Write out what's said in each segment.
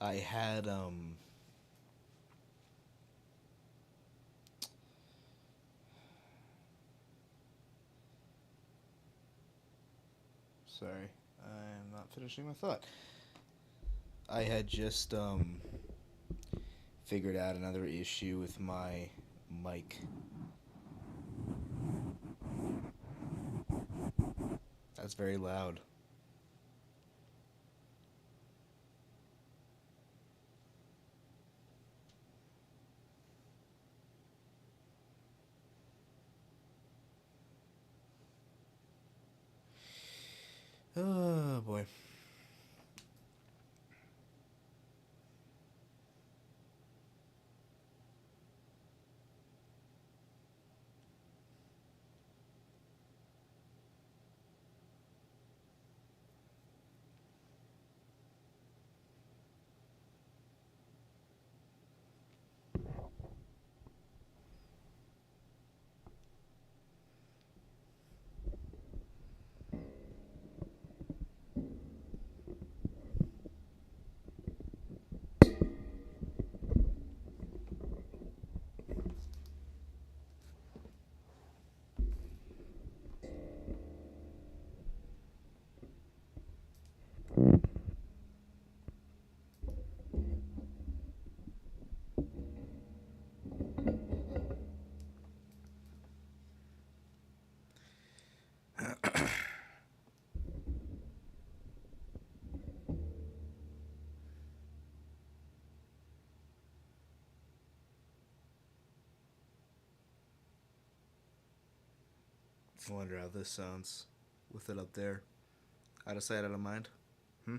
I had sorry, I'm not finishing my thought. I had just figured out another issue with my mic. That's very loud. Oh boy. I wonder how this sounds with it up there. Out of sight, out of mind. Hmm.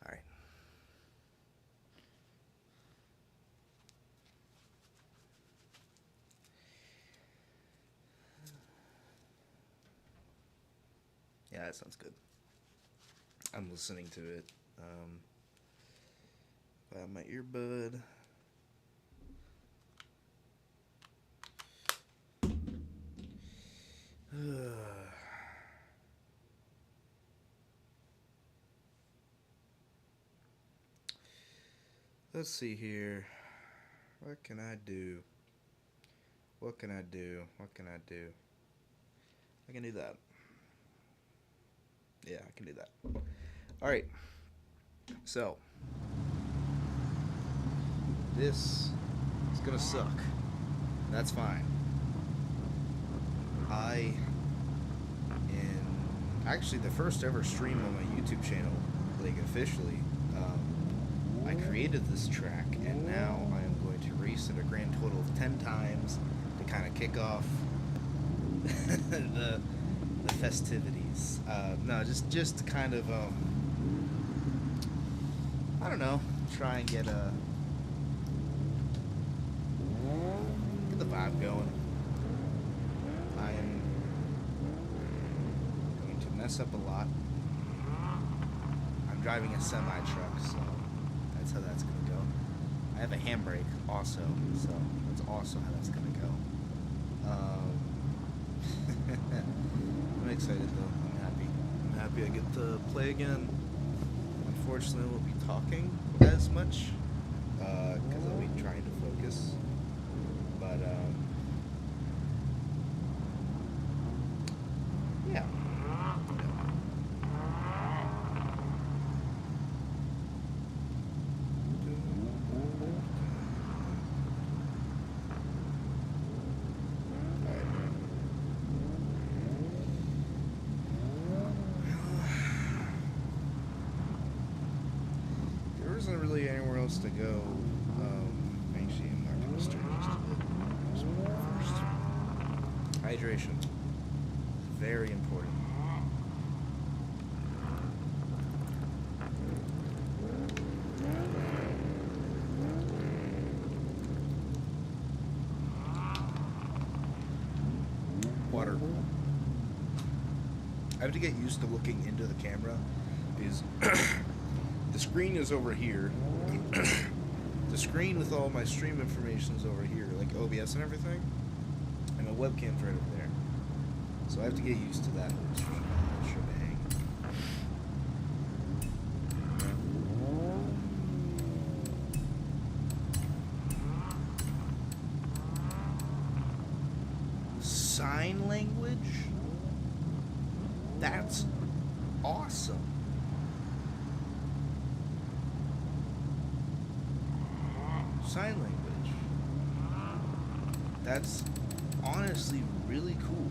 All right. Yeah, that sounds good. I'm listening to it. I have my earbud. Let's see here. What can I do? What can I do? What can I do? I can do that. Yeah, I can do that. All right. So, this is going to suck. That's fine. I, in actually the first ever stream on my YouTube channel, like officially, I created this track, and now I am going to race it a grand total of 10 times to kind of kick off the festivities. No, just to kind of I don't know, try and get the vibe going. I am going to mess up a lot. I'm driving a semi truck, so that's how that's gonna go. I have a handbrake also, so that's also how that's gonna go. I'm excited though. I'm happy. I'm happy I get to play again. Unfortunately, I won't be talking as much because I'll be trying to focus. But yeah. There isn't really anywhere else to go. Actually, I'm not going to start just a bit. Just first. Hydration. very important. Water. I have to get used to looking into the camera because the screen is over here. The screen with all my stream information is over here, like OBS and everything. And my webcam's right over there. So I have to get used to that shebang. Sign language? That's awesome. Sign language. That's honestly really cool.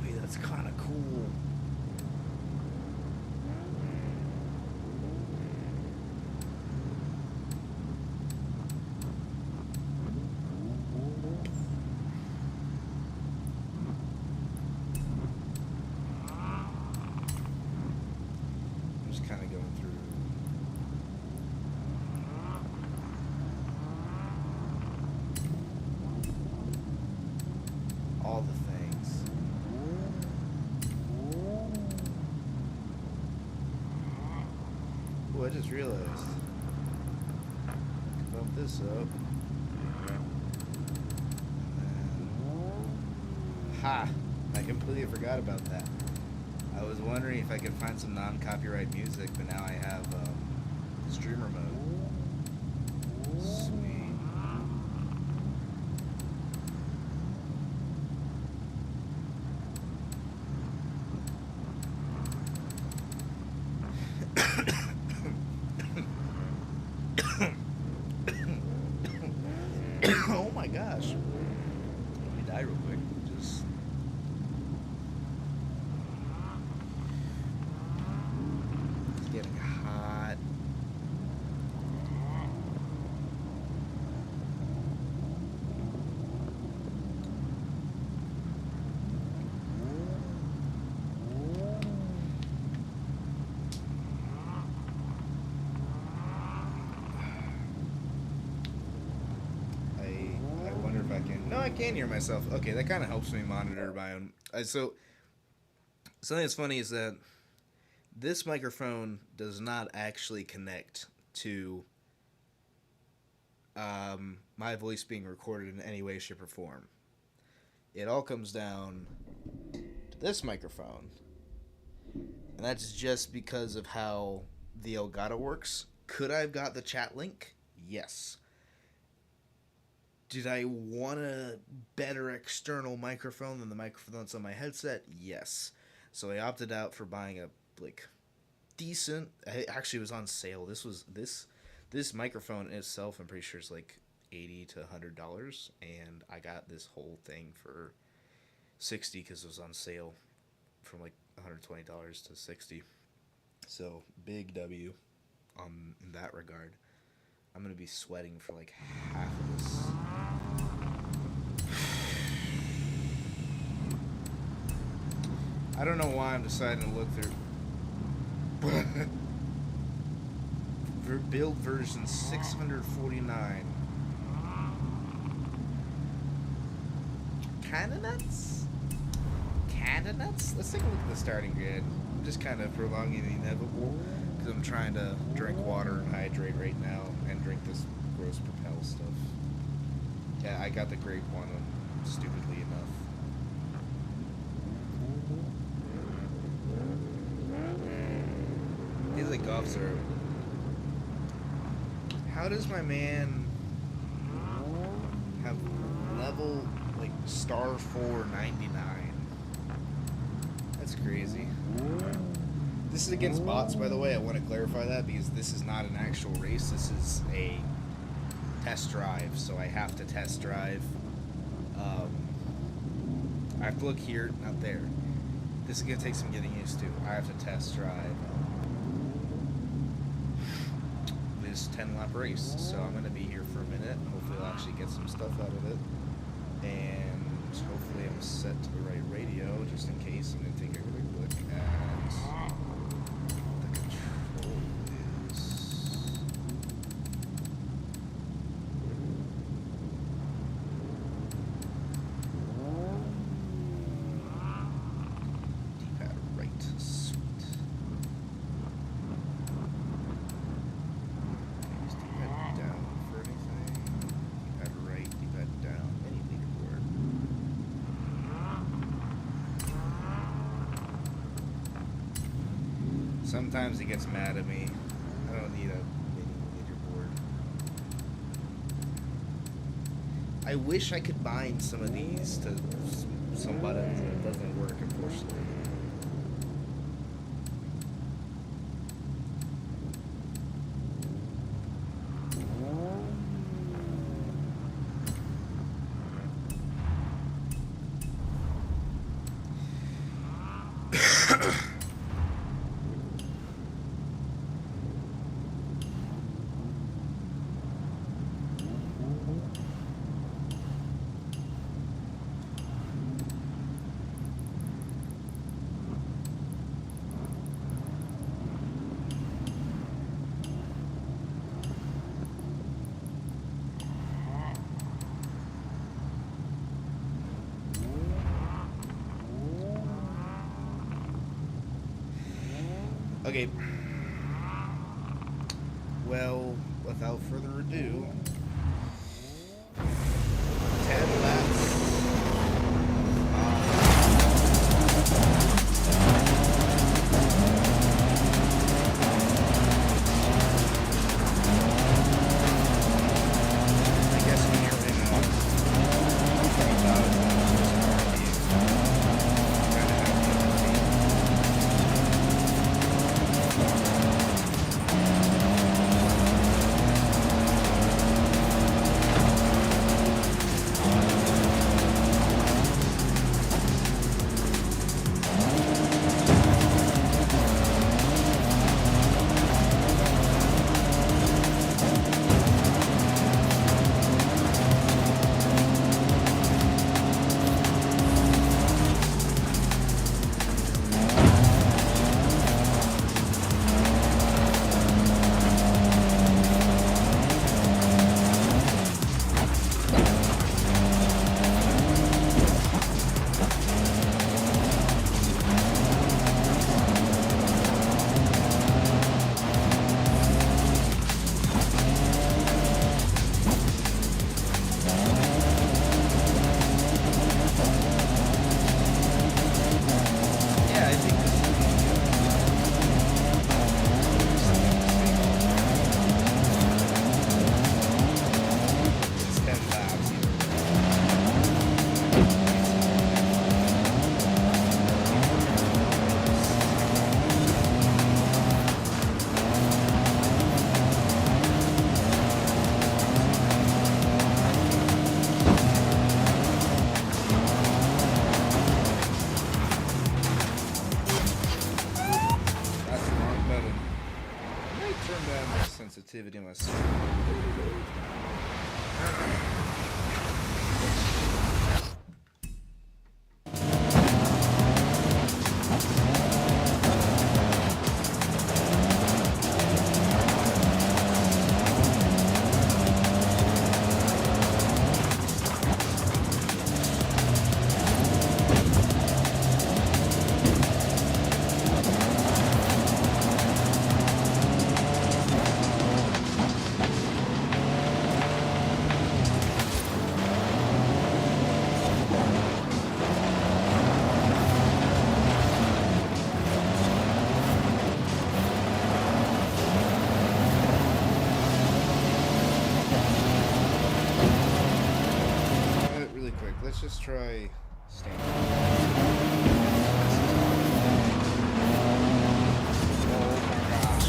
Wait, that's kind of cool. Kind of going through all the things. Oh, I just realized. Bump this up. Ha! I completely forgot about that. I was wondering if I could find some non-copyright music, but now I have streamer mode. Sweet. Oh my gosh. Let me die real quick. Just... getting hot. I wonder if I can... No, I can hear myself. Okay, that kind of helps me monitor my own... So, something that's funny is that this microphone does not actually connect to my voice being recorded in any way, shape, or form. It all comes down to this microphone. And that's just because of how the Elgato works. Could I have got the chat link? Yes. Did I want a better external microphone than the microphone that's on my headset? Yes. So I opted out for buying a decent. It actually was on sale. This microphone itself, I'm pretty sure, is like $80 to $100, and I got this whole thing for $60 because it was on sale from like $120 to $60. So big W in that regard. I'm gonna be sweating for like half of this. I don't know why I'm deciding to look through. Build version 649. Kinda nuts? Kinda nuts? Let's take a look at the starting grid. I'm just kind of prolonging the inevitable because I'm trying to drink water and hydrate right now and drink this gross Propel stuff. Yeah, I got the grape one, stupidly enough. He's like golf syrup. How does my man have level like star 499? That's crazy. This is against bots, by the way. I want to clarify that because this is not an actual race. This is a test drive, so I have to test drive. I have to look here, not there. This is gonna take some getting used to. I have to test drive this 10-lap race. So I'm going to be here for a minute. Hopefully I'll actually get some stuff out of it. And hopefully I'm set to the right radio, just in case. I'm going to take a quick look at the control is... D-pad right. Sweet. Okay, is D-pad down for anything? D-pad right, D-pad down. Any leaderboard. Sometimes it gets mad at me. I don't need a mini leaderboard. I wish I could bind some of these to some buttons, and it doesn't work, unfortunately. Okay. Well, without further ado, 10 laps. I guess when you're in a 20,000 horsepower vehicle, you kind of have to sensitivity on my screen. Let's just try standard. Oh my gosh.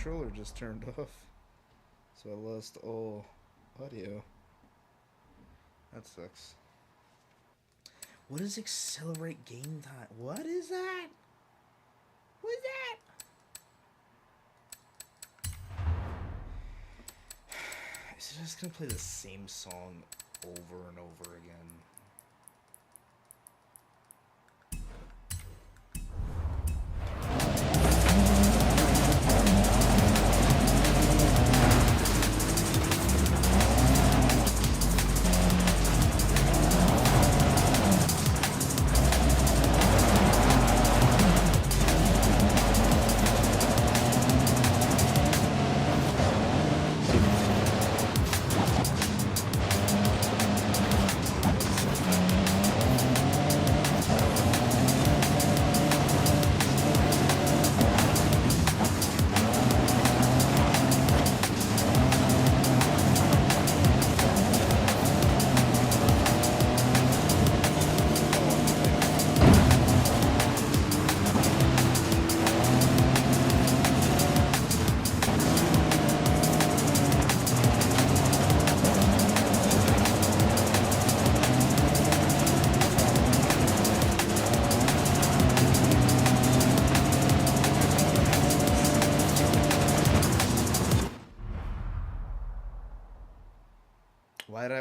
controller just turned off. So I lost all audio. That sucks. What is accelerate game time? What is that? What is that? Is it just gonna play the same song over and over again?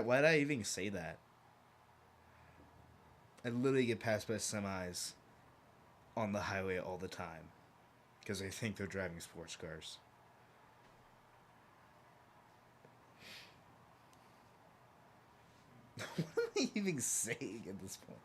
Why did I even say that? I literally get passed by semis on the highway all the time because I think they're driving sports cars. What am I even saying at this point?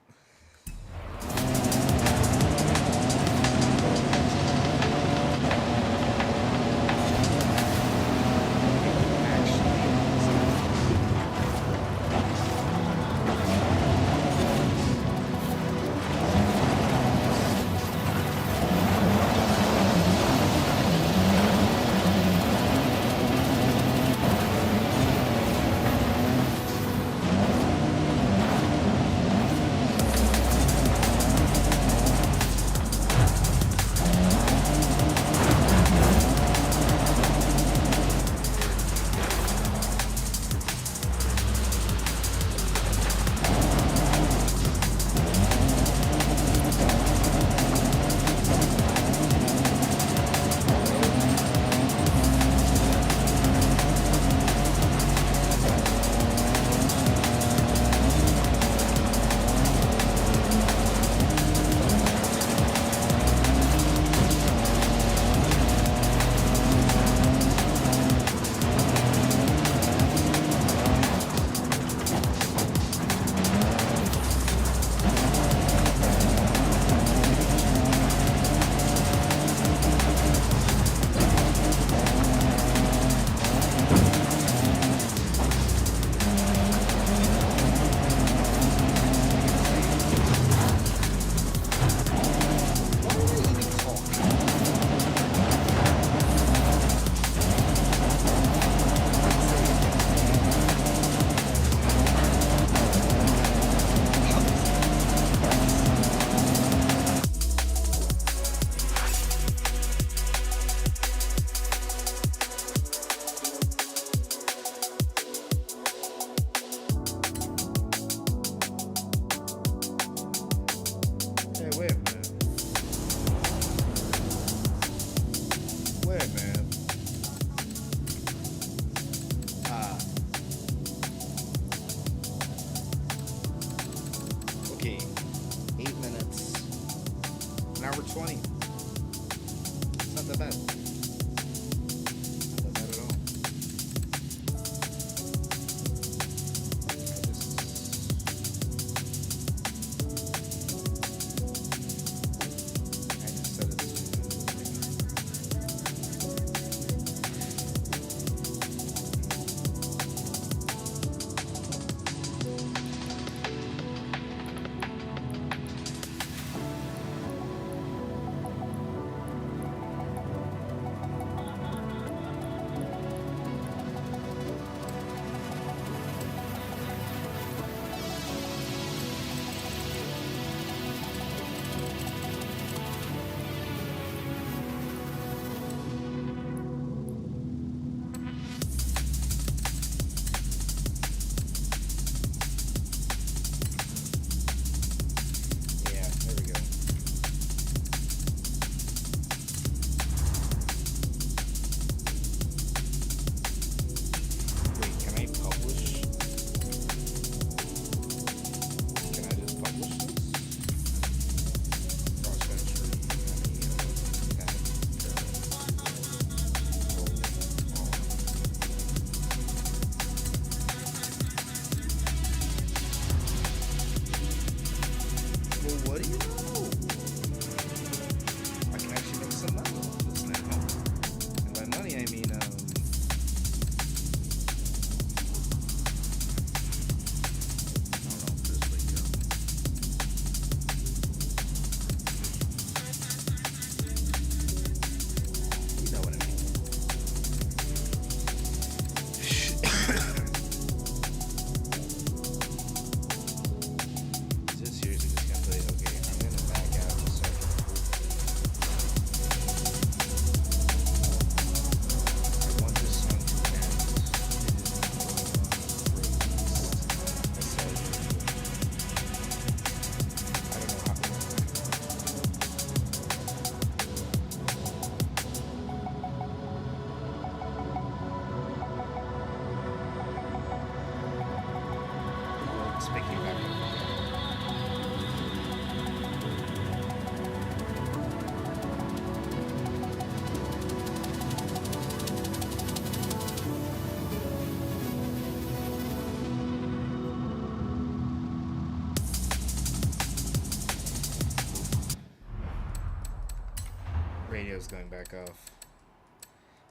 Radio's going back off.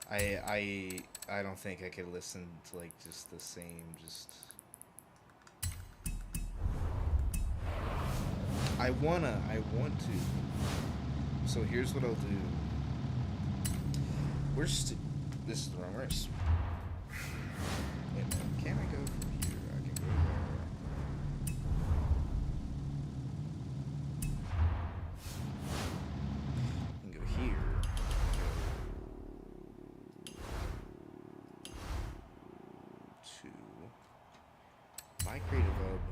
I don't think I could listen to like just the same I want to. So here's what I'll do. This is the wrong race. Wait a minute, can I go from here? I can go there. I can go here. Go to My Creative Hub,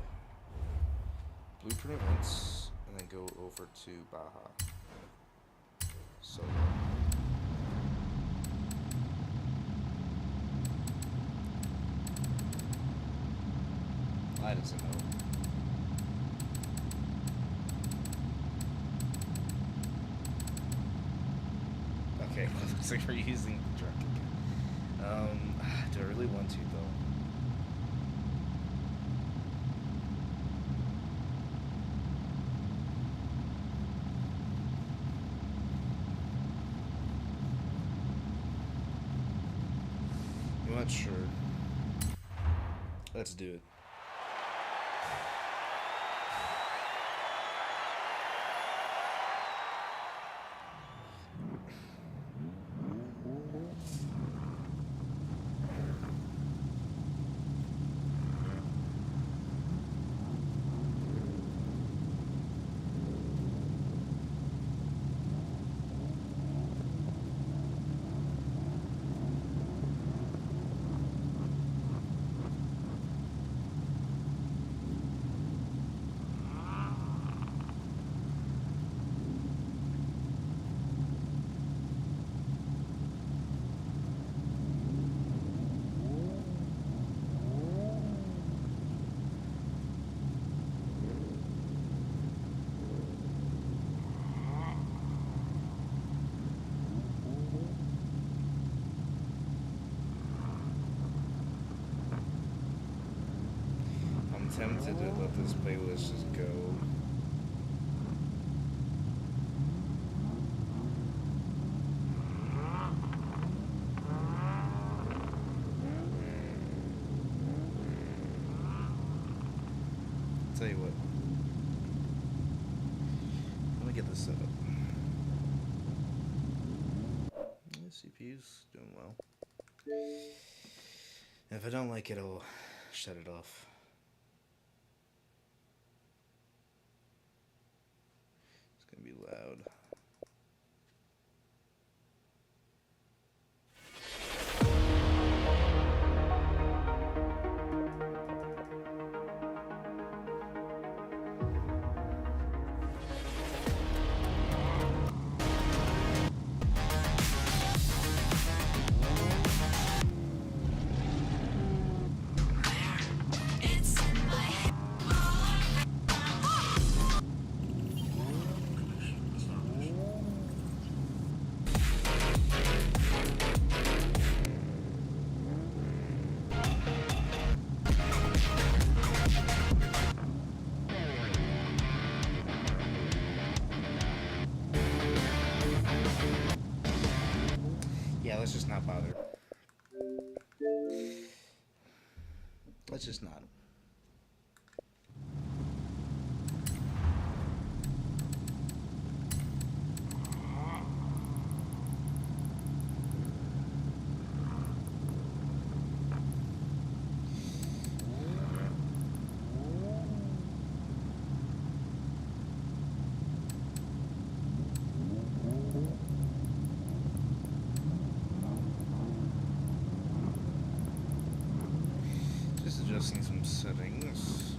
Blueprint Events, and then go over to Baja. So I doesn't know. Okay, looks like we're using the truck again. Do I really want to though? I'm not sure. Let's do it. Tempted to let this playlist just go. Tell you what. Let me get this set up. The CPU's doing well. And if I don't like it, I'll shut it off. Be loud. Yeah, let's just not bother. Let's just not. Adjusting some settings.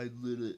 I literally.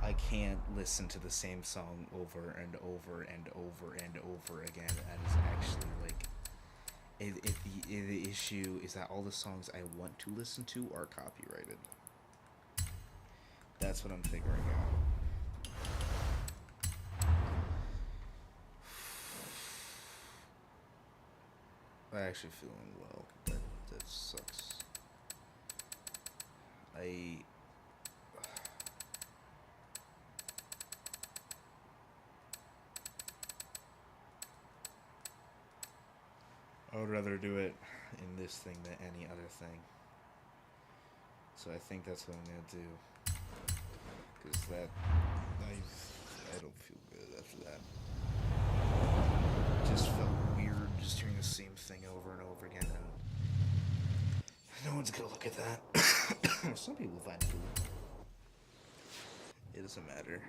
I can't listen to the same song over and over and over and over again. That is actually like, the issue is that all the songs I want to listen to are copyrighted. That's what I'm figuring out. I'm actually feeling well. That sucks. I would rather do it in this thing than any other thing. So I think that's what I'm gonna do. Because that, I don't feel good after that. It just felt weird just hearing the same thing over and over again. And no one's gonna look at that. Some people find it cool. It doesn't matter.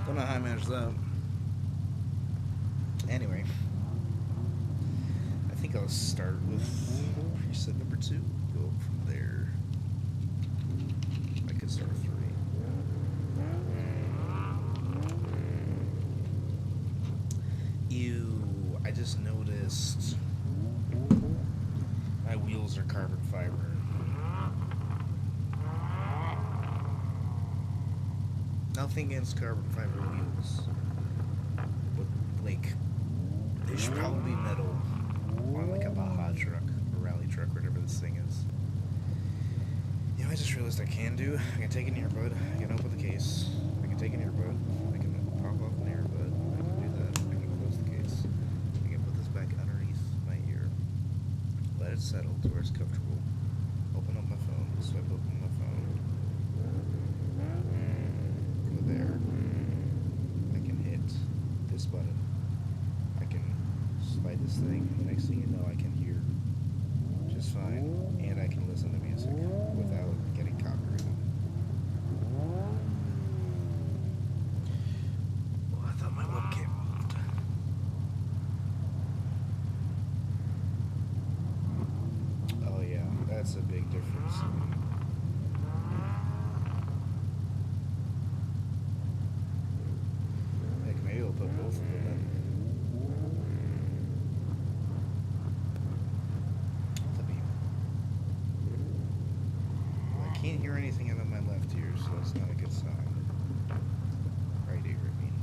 Don't know how I managed that. Anyway, I think I'll start with preset number 2. Go up from there. I could start with 3. Ew, I just noticed my wheels are carbon fiber. Nothing against carbon fiber wheels, but like they should probably be metal on like a Baja truck or rally truck, whatever this thing is. You know, I just realized I can do. I can take an earbud. I can open the case. I can take an earbud. I can pop off an earbud. I can do that. I can close the case. I can put this back underneath my ear. Let it settle to where it's comfortable. Open up my phone. Swipe open my phone. There. I can hit this button. I can slide this thing. The next thing you know, I can hear just fine, and I can listen to music without getting copyrighted. Oh, I thought my webcam moved. Oh yeah, that's a big difference. Maybe I'll put both of them in. I can't hear anything out of my left ear, so that's not a good sign. Right ear, I mean.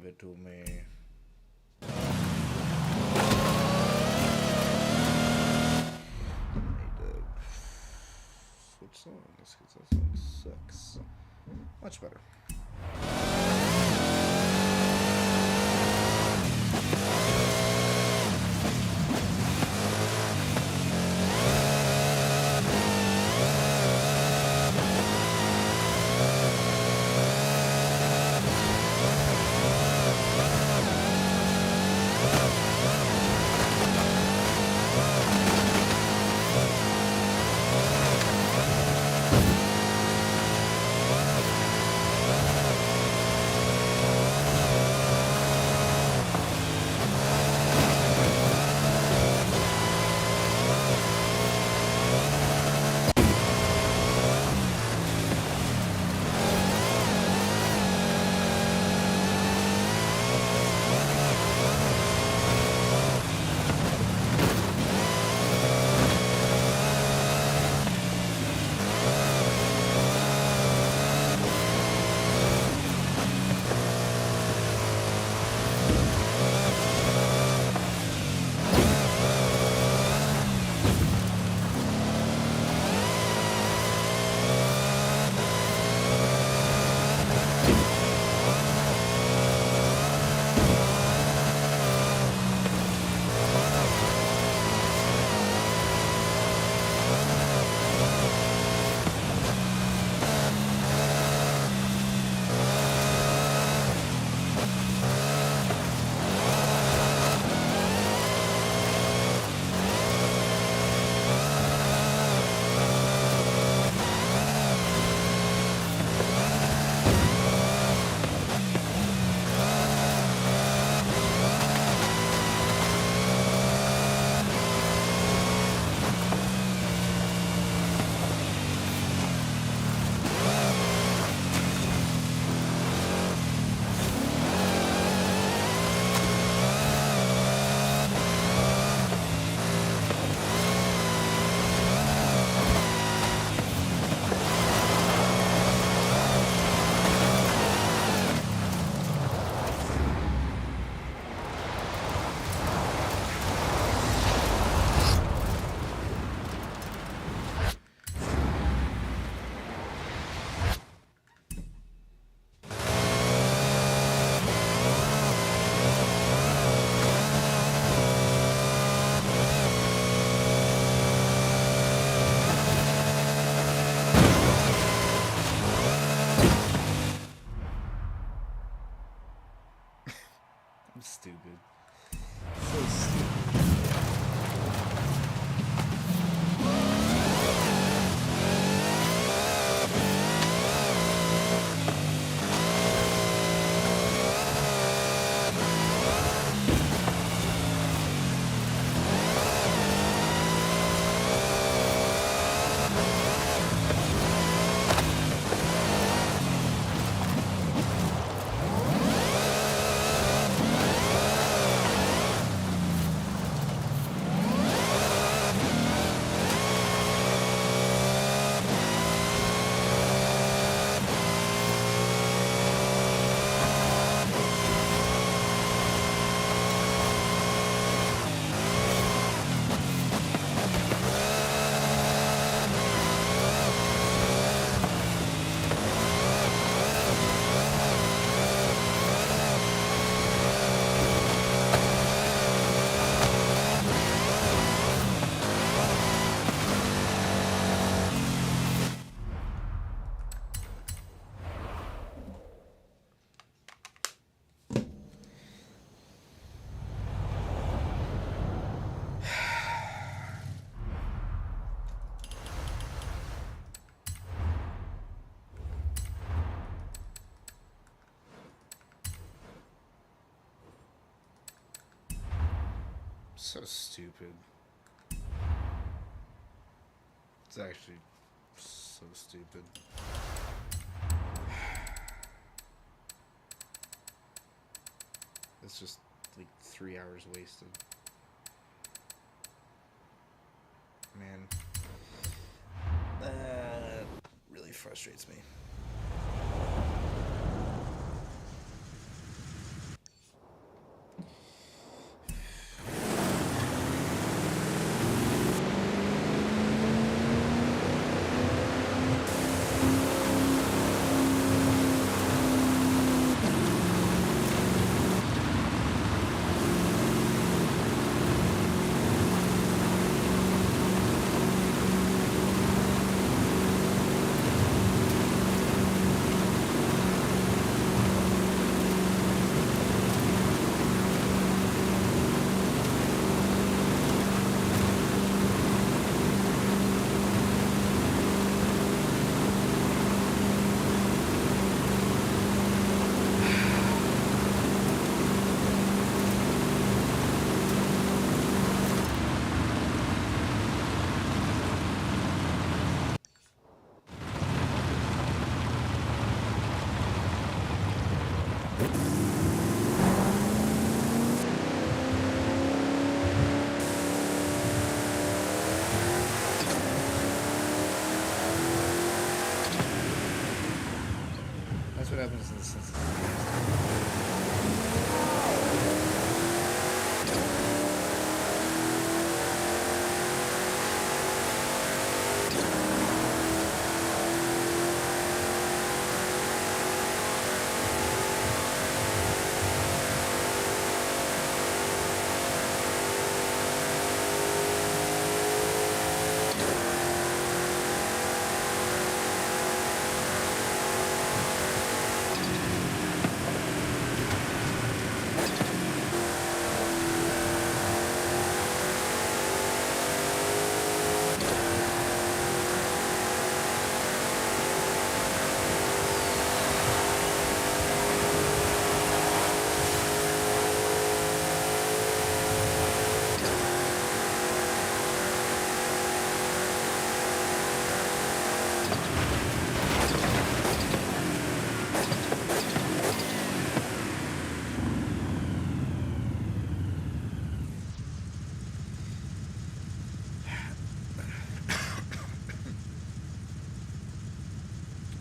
Give it to me. Need to switch songs because that song sucks. Much better. I'm stupid. So stupid. So stupid. It's actually so stupid. It's just like 3 hours wasted. Man. That really frustrates me. happens in the sense of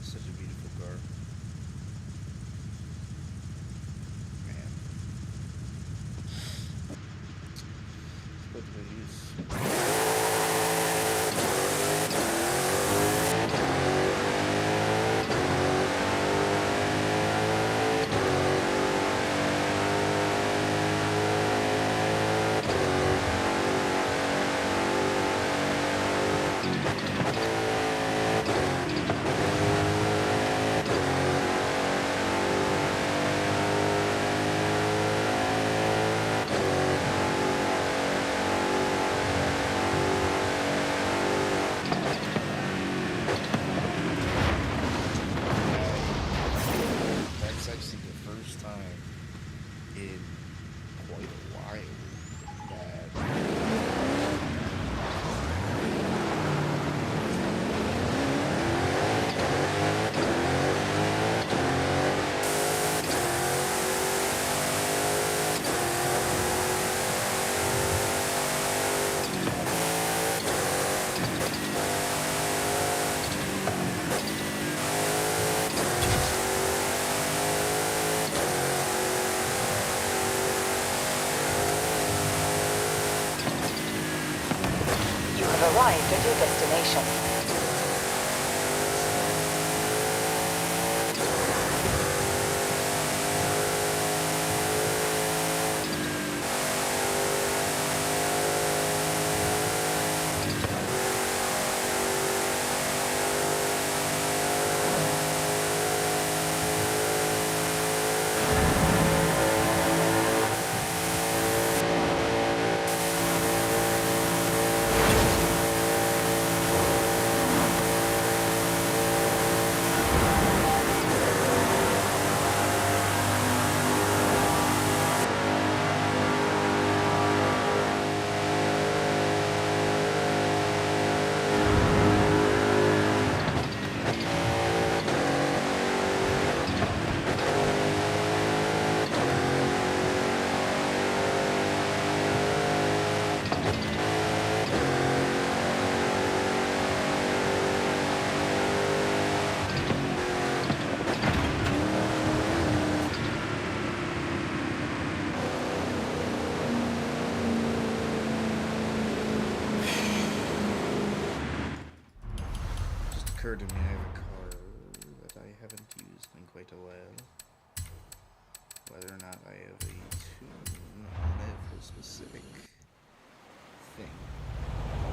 such a beautiful car. Man. What do I use? That's actually the first time in quite a while that You have arrived at your destination. just occurred to me I have a car that I haven't used in quite a while. Whether or not I have a tune on it for a specific thing. I don't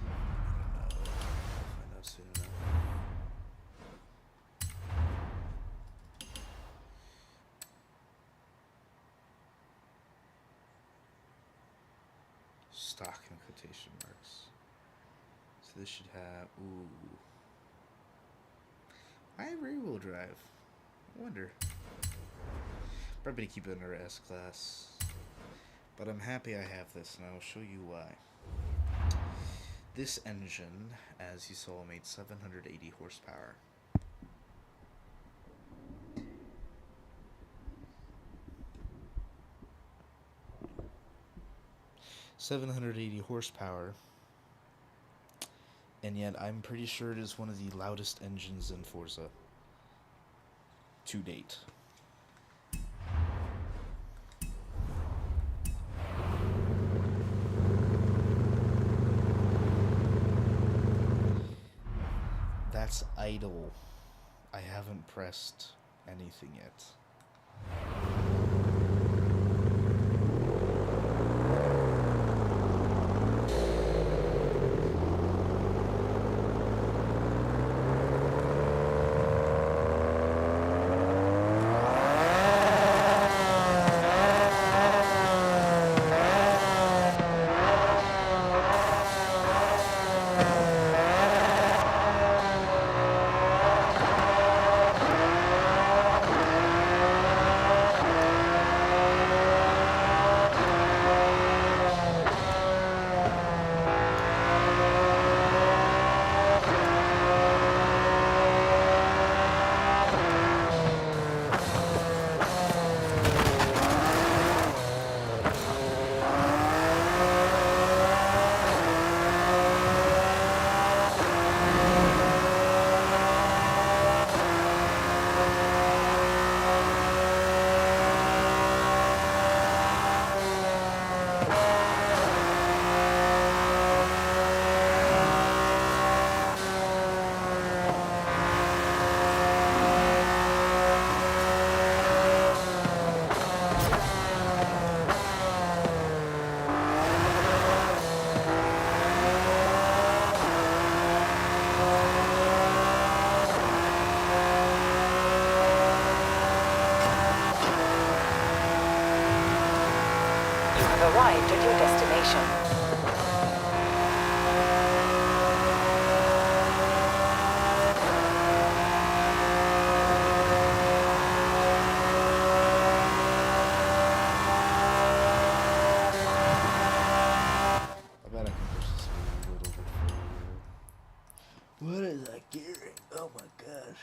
know. I'll find out soon enough. Stock in quotation marks. So this should have, ooh. I have rear wheel drive. I wonder. Probably keep it under S-Class. But I'm happy I have this, and I'll show you why. This engine, as you saw, made 780 horsepower. 780 horsepower And yet, I'm pretty sure it is one of the loudest engines in Forza to date. That's idle. I haven't pressed anything yet. Arrived at your destination. I bet I can push this a little bit further. What is that gearing? Oh my gosh.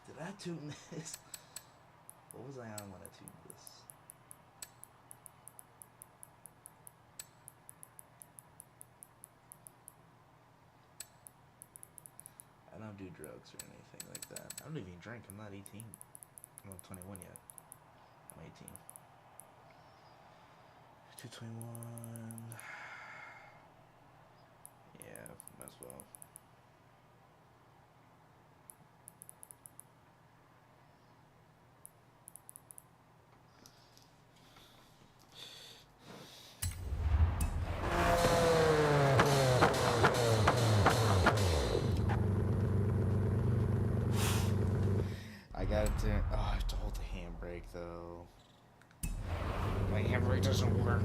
Did I tune this? What was I on when I tuned this? I don't do drugs or anything like that. I don't even drink. I'm not 18. I'm not 21 yet. I'm 18. 221. Yeah, might as well. I got it to. Oh, I have to hold the handbrake though. My handbrake doesn't work.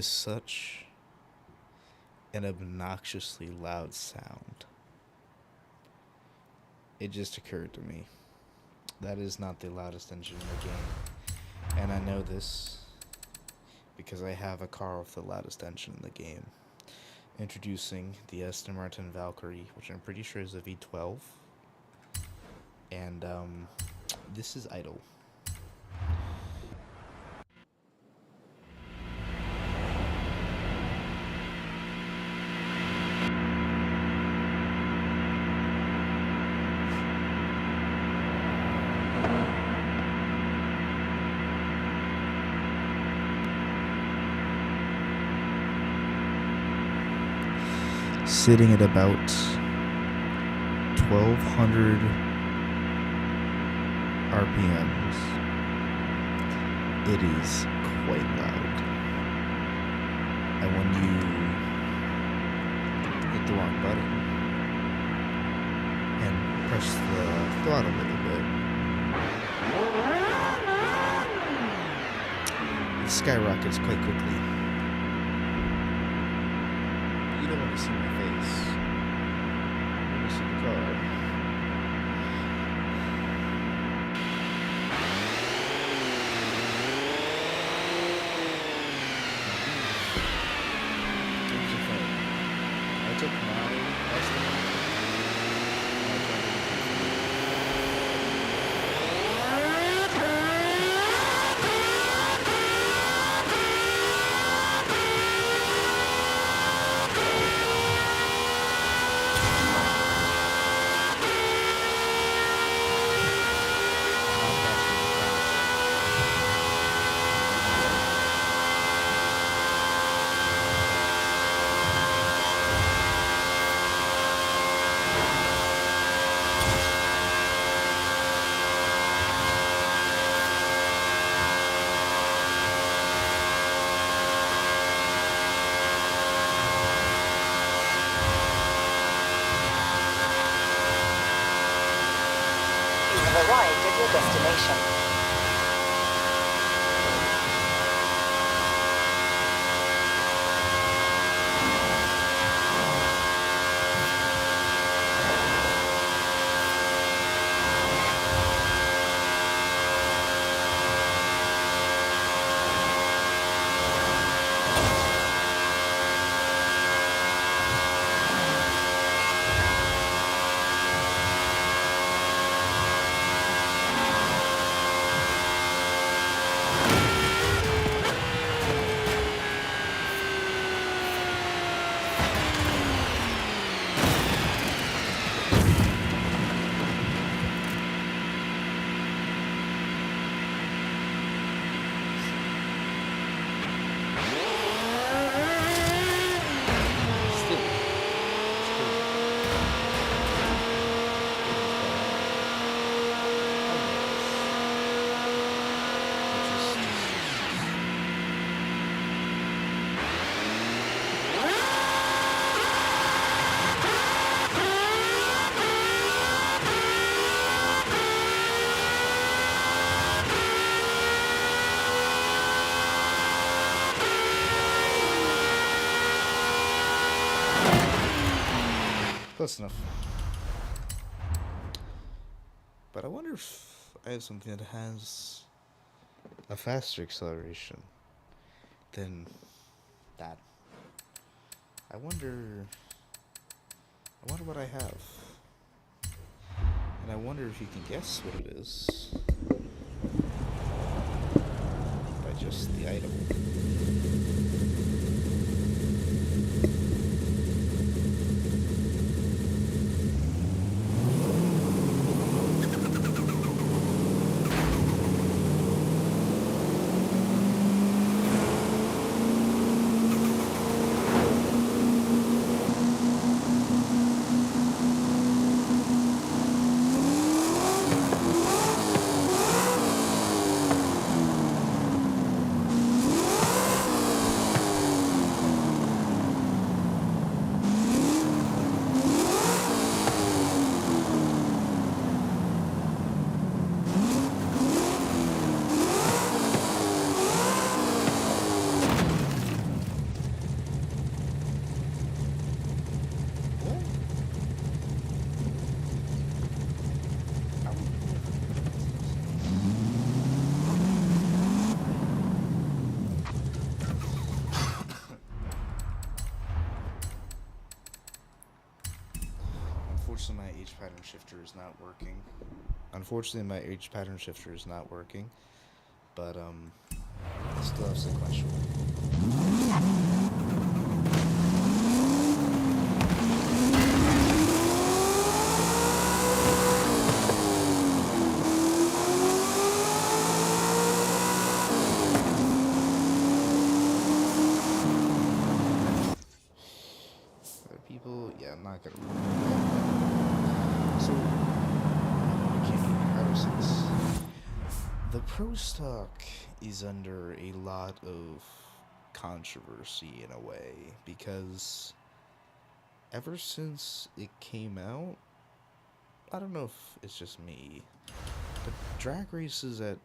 is such an obnoxiously loud sound. It just occurred to me. That is not the loudest engine in the game. And I know this because I have a car with the loudest engine in the game. Introducing the Aston Martin Valkyrie, which I'm pretty sure is a V12. And this is idle. Sitting at about 1200 RPMs. It is quite loud. And when you hit the wrong button and press the throttle a little bit, it skyrockets quite quickly. You don't want to see my face. You want to see the car. Here's the thing. I took my estimate and I turned it into You have arrived at your destination. close enough. But I wonder if I have something that has a faster acceleration than that. I wonder what I have. And I wonder if you can guess what it is by just the item. unfortunately, my H pattern shifter is not working. Unfortunately, my H pattern shifter is not working, but I still have sequential. Other people, yeah, I'm not gonna. So, okay, ever since the Pro Stock is under a lot of controversy in a way because ever since it came out, I don't know if it's just me, but drag races at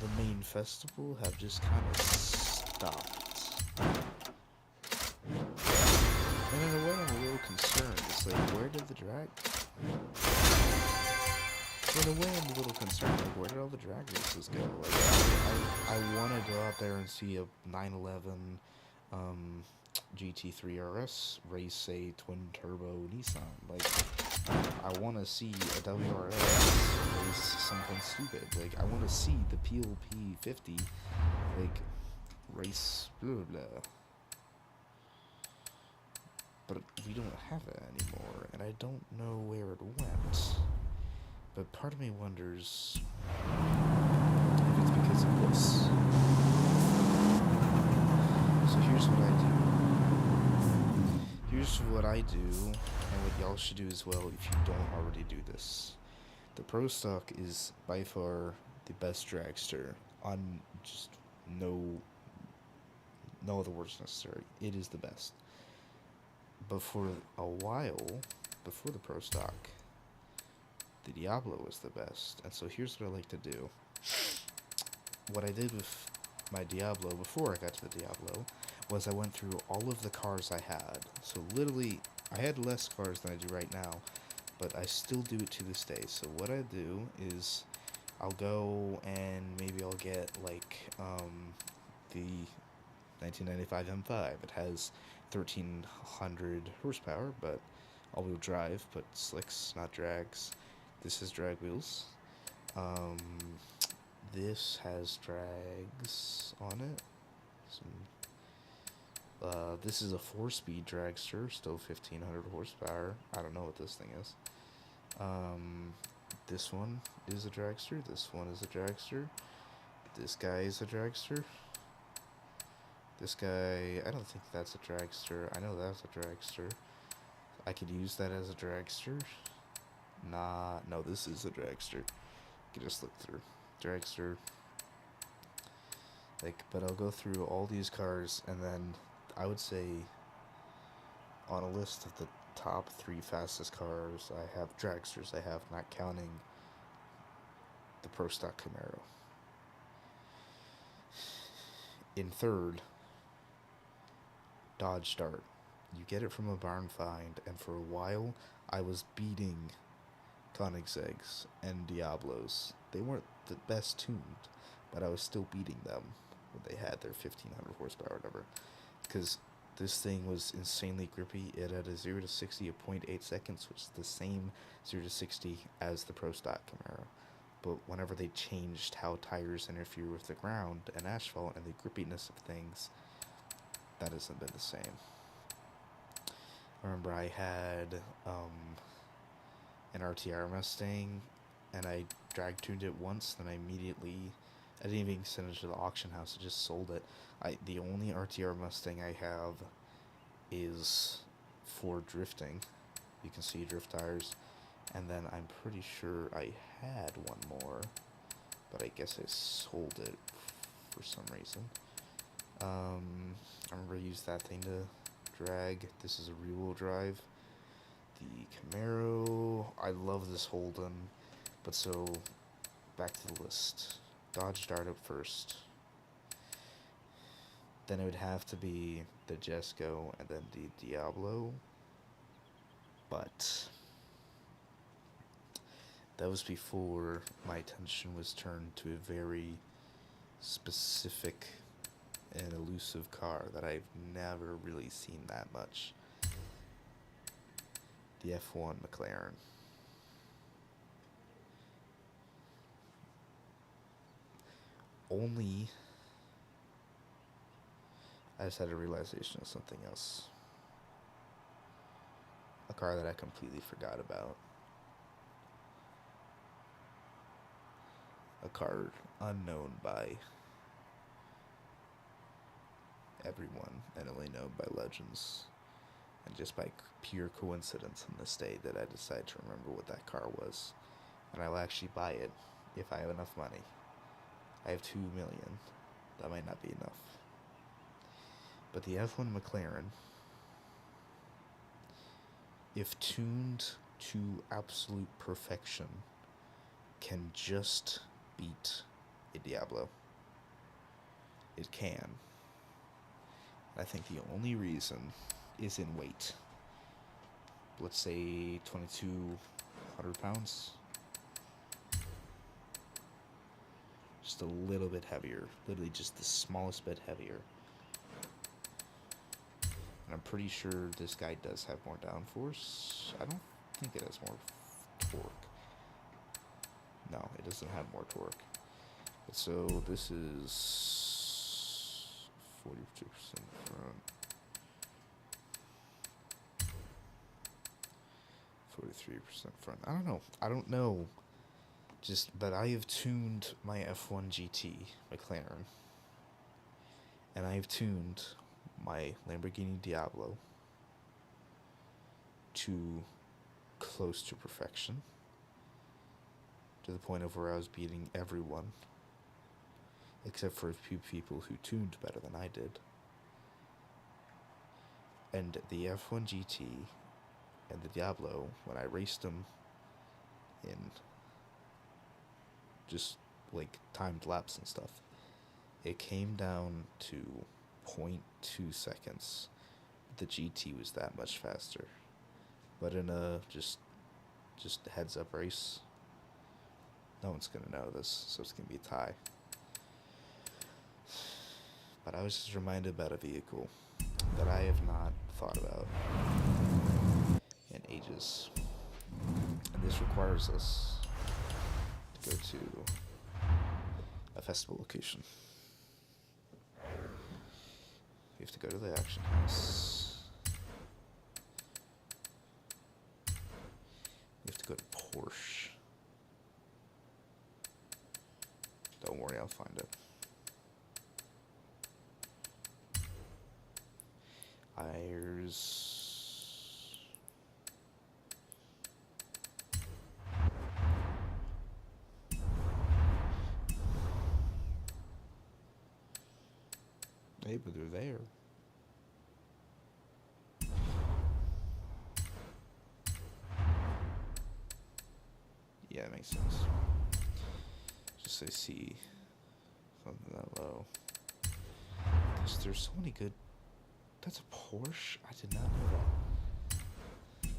the main festival have just kind of stopped. And in a way, I'm a little concerned. It's like, where did the drag? In a way, I'm a little concerned. Like, where did all the drag races go? Like, I want to go out there and see a 911 GT3 RS race a twin turbo Nissan. Like, I want to see a WRX race something stupid. Like, I want to see the PLP 50 like race blah blah. But we don't have it anymore, and I don't know where it went. But part of me wonders if it's because of this. So here's what I do. Here's what I do, and what y'all should do as well if you don't already do this. The Pro Stock is by far the best dragster on just no other words necessary. It is the best. But for a while, before the Pro Stock, the Diablo was the best. And so here's what I like to do. What I did with my Diablo before I got to the Diablo was I went through all of the cars I had. So literally, I had less cars than I do right now, but I still do it to this day. So what I do is I'll go and maybe I'll get like the 1995 M5. It has 1300 horsepower, but all-wheel drive, but slicks, not drags. This has drag wheels. This has drags on it. This is a 4-speed dragster, still 1500 horsepower. I don't know what this thing is. This one is a dragster. This one is a dragster. This guy is a dragster. This guy, I don't think that's a dragster. I know that's a dragster. I could use that as a dragster. Nah, no, this is a dragster. You can just look through. Dragster. Like, but I'll go through all these cars, and then I would say on a list of the top 3 fastest cars I have dragsters I have, not counting the Pro Stock Camaro. In third, Dodge Dart. You get it from a barn find, and for a while I was beating Koenigsegg's and Diablos. They weren't the best tuned, but I was still beating them when they had their 1500 horsepower or whatever. Because this thing was insanely grippy. It had a 0 to 60 of 0.8 seconds, which is the same 0 to 60 as the Pro Stock Camaro. But whenever they changed how tires interfere with the ground and asphalt and the grippiness of things, that hasn't been the same. I remember I had an RTR Mustang, and I drag tuned it once, then I didn't even send it to the auction house, I just sold it. The only RTR Mustang I have is for drifting. You can see drift tires. And then I'm pretty sure I had one more, but I guess I sold it for some reason. I remember I used that thing to drag. This is a rear-wheel drive. The Camaro, I love this Holden, but so, back to the list. Dodge Dart up first. Then it would have to be the Jesco and then the Diablo, but that was before my attention was turned to a very specific and elusive car that I've never really seen that much. the F1 McLaren. Only I just had a realization of something else. A car that I completely forgot about. A car unknown by everyone and only known by legends. And just by pure coincidence on this day that I decide to remember what that car was. And I'll actually buy it if I have enough money. I have 2 million. That might not be enough. But the F1 McLaren, if tuned to absolute perfection, can just beat a Diablo. It can. I think the only reason is in weight. Let's say 2,200 pounds. Just a little bit heavier. Literally just the smallest bit heavier. And I'm pretty sure this guy does have more downforce. I don't think it has more torque. No, it doesn't have more torque. But so this is 42% front. 43% front. I don't know. I don't know. But I have tuned my F1 GT McLaren. And I have tuned my Lamborghini Diablo to close to perfection. To the point of where I was beating everyone. Except for a few people who tuned better than I did. And the F1 GT and the Diablo, when I raced them in just like timed laps and stuff, it came down to 0.2 seconds. The GT was that much faster. But in a just heads up race, no one's gonna know this, so it's gonna be a tie. But I was just reminded about a vehicle that I have not thought about in ages. And this requires us to go to a festival location. We have to go to the auction house. We have to go to Porsche. Don't worry, I'll find it. Hey, but they're there. Yeah, it makes sense. Just I see something that low. There's so many good. That's a Porsche? I did not know that.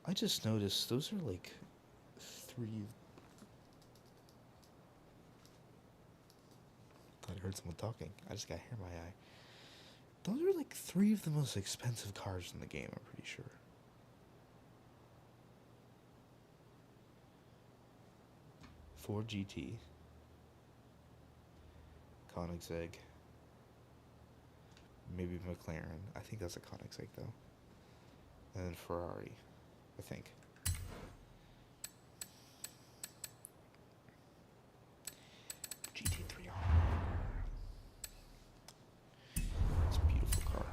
I just noticed those are like 3. Thought I heard someone talking. I just got hair in my eye. Those are like 3 of the most expensive cars in the game, I'm pretty sure. Ford GT. Koenigsegg. Maybe McLaren. I think that's a Koenigsegg though. And then Ferrari, I think. GT3R. It's a beautiful car.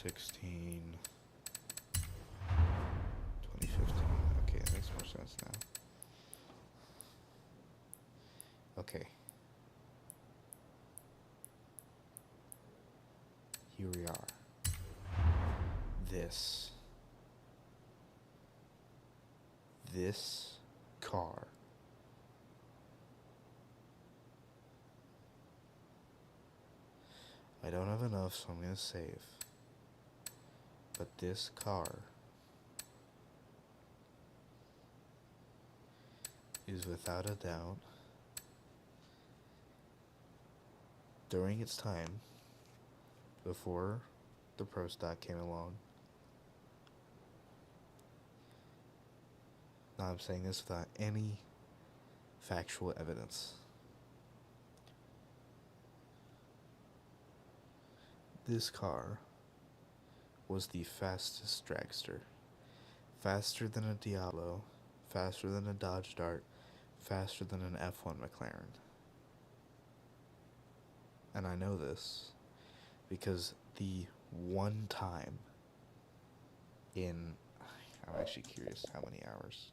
'16, 2015. Okay, that makes more sense now. Okay. Here we are. This car I don't have enough, so I'm gonna save. But this car is without a doubt, during its time, before the Pro Stock came along. Now I'm saying this without any factual evidence. This car was the fastest dragster. Faster than a Diablo, faster than a Dodge Dart, faster than an F1 McLaren. And I know this because the one time in, I'm actually curious how many hours.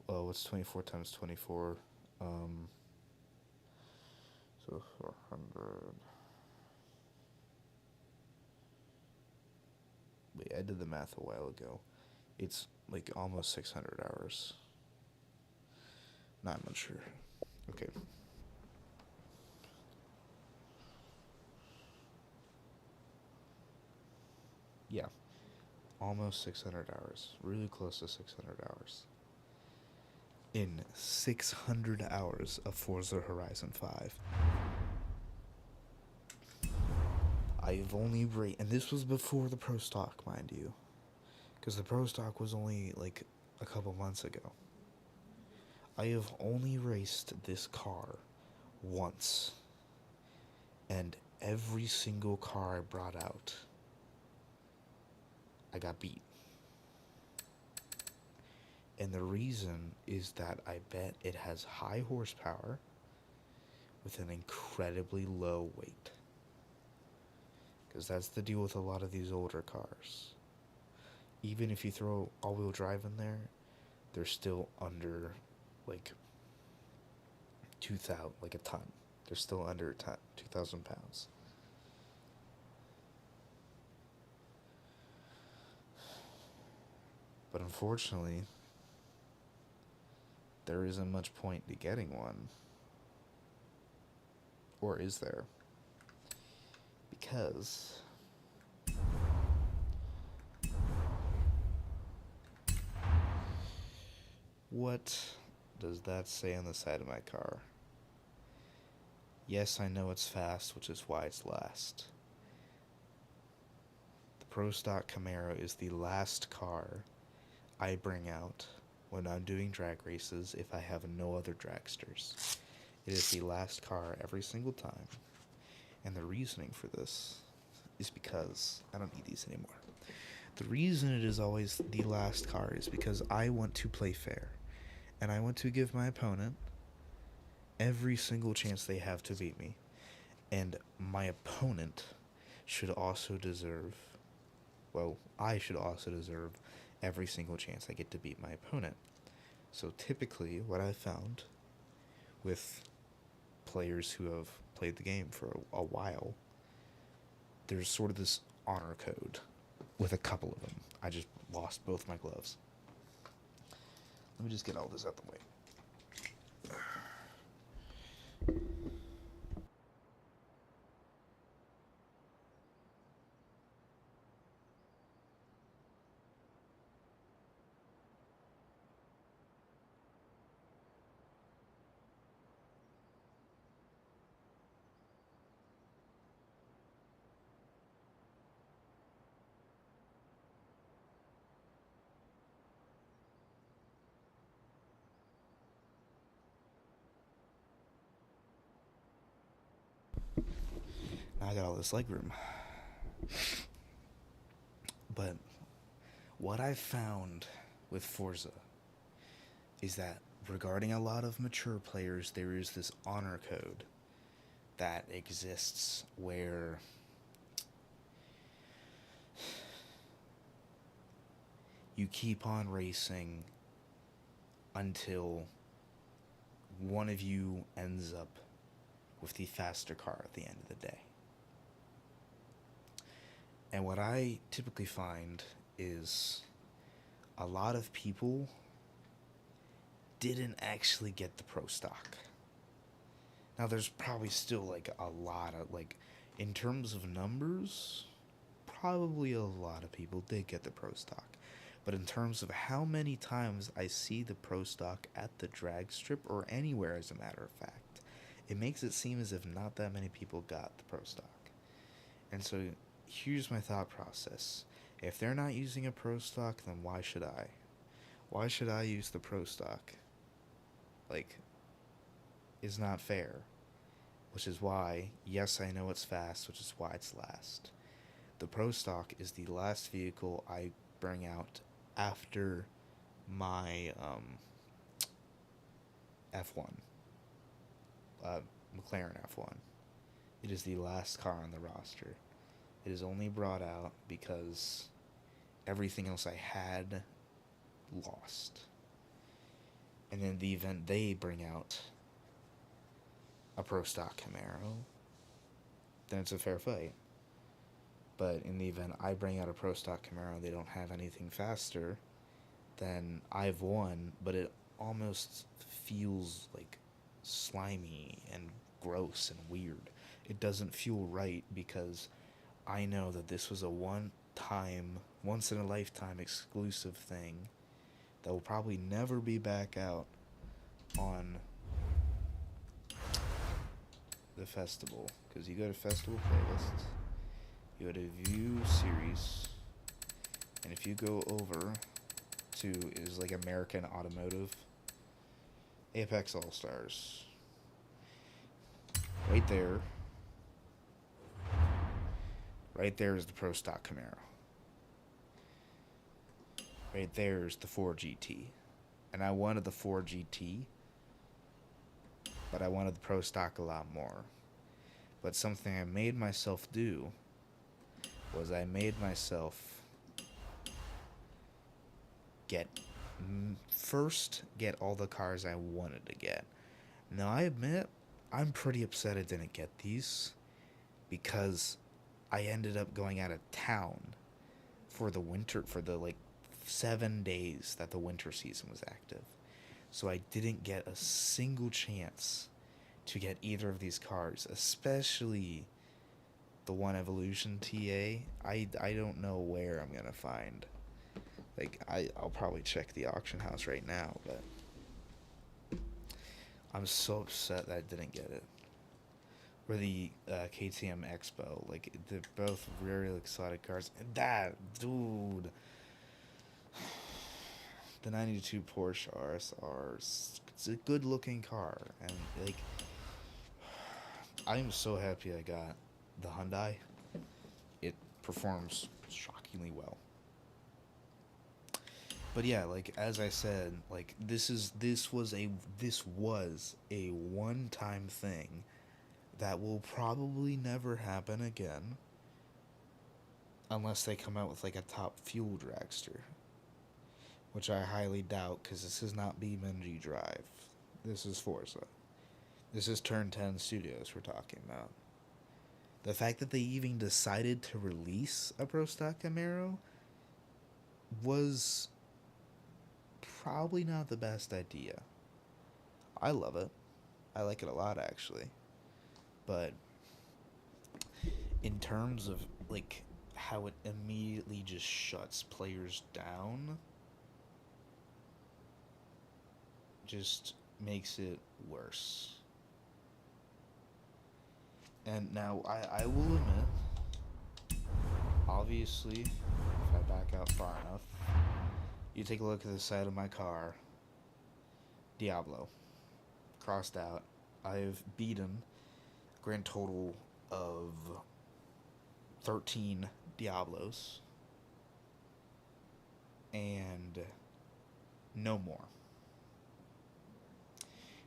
Well, what's 24 times 24? So 400. Wait, I did the math a while ago. It's like almost 600 hours. Not much sure. Okay. Yeah. Almost 600 hours. Really close to 600 hours. In 600 hours of Forza Horizon 5. I've only and this was before the Pro Stock, mind you. Because the Pro Stock was only like a couple months ago. I have only raced this car once. And every single car I brought out, I got beat. And the reason is that I bet it has high horsepower with an incredibly low weight. Because that's the deal with a lot of these older cars. Even if you throw all-wheel drive in there, they're still under, like, 2,000, like a ton. They're still under a ton, 2,000 pounds. But unfortunately, there isn't much point to getting one. Or is there? Because what does that say on the side of my car? Yes, I know it's fast, which is why it's last. The Pro Stock Camaro is the last car I bring out when I'm doing drag races if I have no other dragsters. It is the last car every single time. And the reasoning for this is because I don't need these anymore. The reason it is always the last car is because I want to play fair. And I want to give my opponent every single chance they have to beat me. And my opponent should also deserve, well, I should also deserve every single chance I get to beat my opponent. So typically what I've found with players who have played the game for a while, there's sort of this honor code with a couple of them. I just lost both my gloves. Let me just get all this out the way. Now I got all this leg room. But what I've found with Forza is that regarding a lot of mature players, there is this honor code that exists where you keep on racing until one of you ends up with the faster car at the end of the day. And what I typically find is a lot of people didn't actually get the Pro Stock. Now, there's probably still like a lot of like, in terms of numbers, probably a lot of people did get the pro stock. But in terms of how many times I see the pro stock at the drag strip or anywhere, as a matter of fact, it makes it seem as if not that many people got the pro stock. And so here's my thought process. If they're not using a pro stock, then why should I? Why should I use the pro stock? Like, it's not fair. Which is why, yes, I know it's fast, which is why it's last. The pro stock is the last vehicle I bring out after my F1, McLaren F1. It is the last car on the roster. It is only brought out because everything else I had lost. And in the event they bring out a pro stock Camaro, then it's a fair fight. But in the event I bring out a pro stock Camaro and they don't have anything faster, then I've won, but it almost feels like slimy and gross and weird. It doesn't feel right because I know that this was a once in a lifetime exclusive thing that will probably never be back out on the festival. Because you go to festival playlists, you go to view series, and if you go over to is like American Automotive, Apex All Stars, right there is the Pro Stock Camaro. Right there is the 4GT. And I wanted the 4GT, but I wanted the Pro Stock a lot more. But something I made myself do was I made myself get all the cars I wanted to get. Now, I admit, I'm pretty upset I didn't get these because I ended up going out of town for the winter, for the 7 days that the winter season was active. So I didn't get a single chance to get either of these cars, especially the One Evolution TA. I don't know where I'm gonna find. I'll probably check the auction house right now, but I'm so upset that I didn't get it. Or the KTM Expo. They're both very exotic cars. And that, dude, the 92 Porsche RSR, it's a good looking car. And, I'm so happy I got the Hyundai. It performs shockingly well. But yeah, as I said, this was a one-time thing that will probably never happen again unless they come out with a top fuel dragster, which I highly doubt because this is not BeamNG Drive. This is Forza. This is Turn 10 Studios we're talking about. The fact that they even decided to release a Pro Stock Camaro was probably not the best idea. I love it. I like it a lot, actually. But in terms of how it immediately just shuts players down, just makes it worse. And now I will admit, obviously, if I back out far enough, you take a look at the side of my car, Diablo, crossed out. I've beaten a grand total of 13 Diablos, and no more.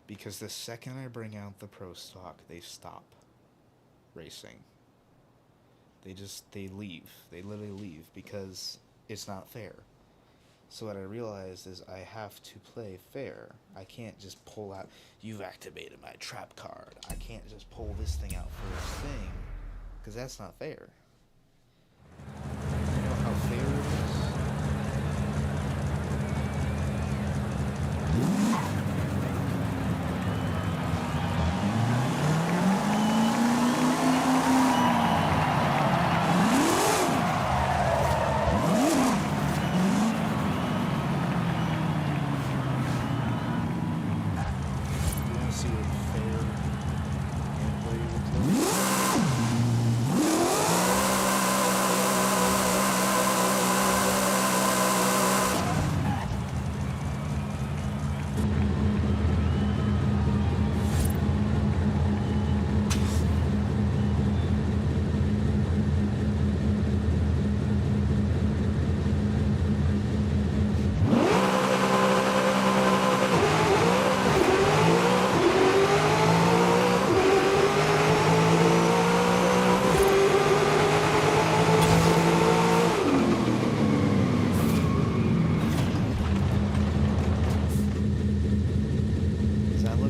Because the second I bring out the Pro Stock, they stop racing. They leave. They literally leave because it's not fair. So what I realized is I have to play fair. I can't just pull out, you've activated my trap card. I can't just pull this thing out first thing, because that's not fair. You know how fair it is?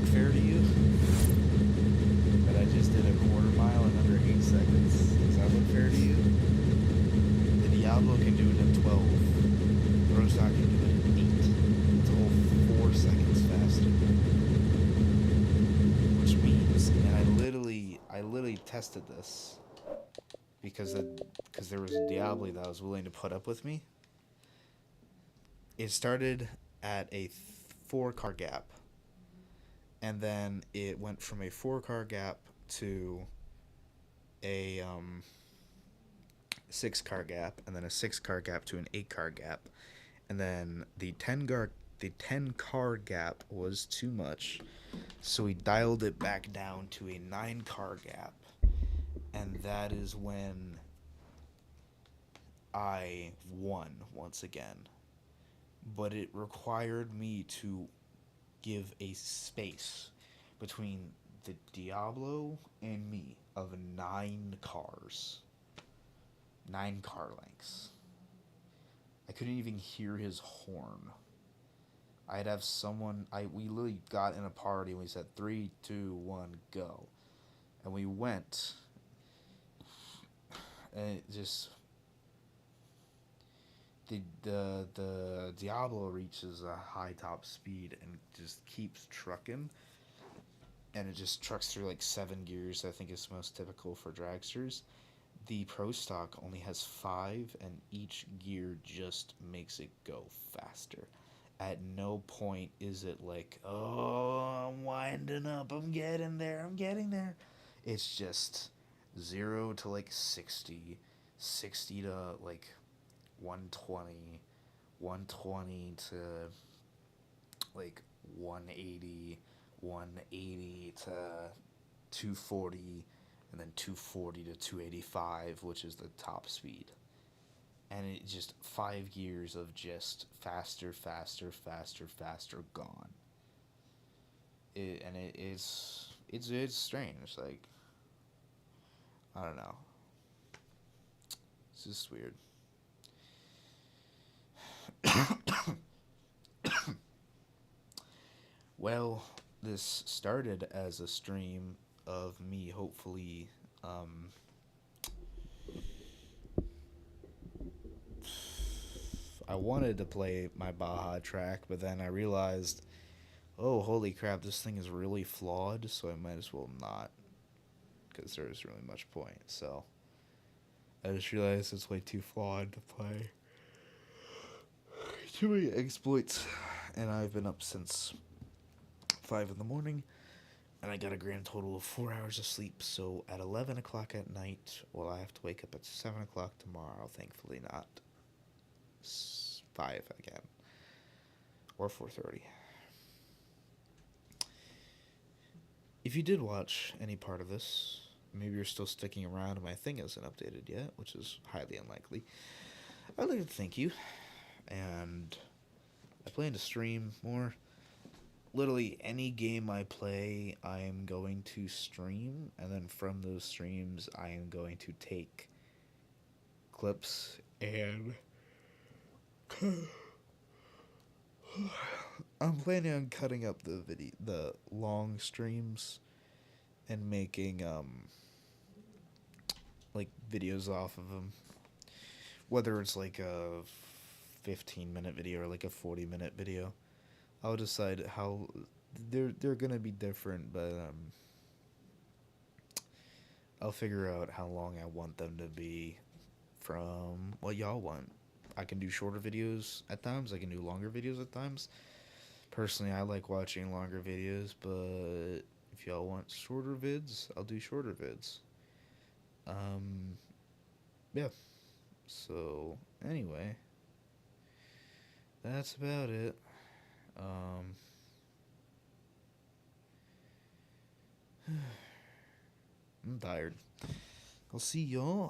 look fair to you? That I just did a quarter mile in under 8 seconds? Does that look fair to you? The Diablo can do it in 12. Rostock can do it in 8. It's a whole 4 seconds faster. Which means, and I literally tested this because there was a Diablo that was willing to put up with me. It started at a 4-car gap, and then it went from a 4-car gap to a 6-car gap, and then a 6-car gap to an 8-car gap, and then the 10-car gap was too much, so we dialed it back down to a 9-car gap, and that is when I won once again. But it required me to give a space between the Diablo and me of 9 cars. 9 car lengths. I couldn't even hear his horn. I'd have someone, we literally got in a party and we said 3, 2, 1, go. And we went. And it just, the Diablo reaches a high top speed and just keeps trucking, and it just trucks through like 7 gears. I think is most typical for dragsters. The Pro Stock only has 5, and each gear just makes it go faster. At no point is it like, oh, I'm winding up, I'm getting there. It's just 0 to like 60, 60 to like 120, 120 to like 180, 180 to 240, and then 240 to 285, which is the top speed. And it just 5 gears of just faster gone. It's strange. Like, I don't know. It's just weird. Well, this started as a stream of me hopefully I wanted to play my Baja track, but then I realized, oh, holy crap, this thing is really flawed, so I might as well not, because there isn't really much point. So I just realized it's way too flawed to play. Too many exploits, and I've been up since 5 in the morning, and I got a grand total of 4 hours of sleep. So at 11 o'clock at night, well, I have to wake up at 7 o'clock tomorrow. Thankfully not 5 again, or 4:30. If you did watch any part of this, maybe you're still sticking around and my thing isn't updated yet, which is highly unlikely. I'd like to thank you, and I plan to stream more. Literally any game I play, I am going to stream, and then from those streams, I am going to take clips and I'm planning on cutting up the long streams, and making like videos off of them. Whether it's like a 15-minute video or like a 40-minute video, I'll decide how they're gonna be different, but I'll figure out how long I want them to be from what y'all want. I can do shorter videos at times. I can do longer videos at times. Personally, I like watching longer videos, but if y'all want shorter vids, I'll do shorter vids. Yeah. So, anyway, that's about it. I'm tired. I'll see y'all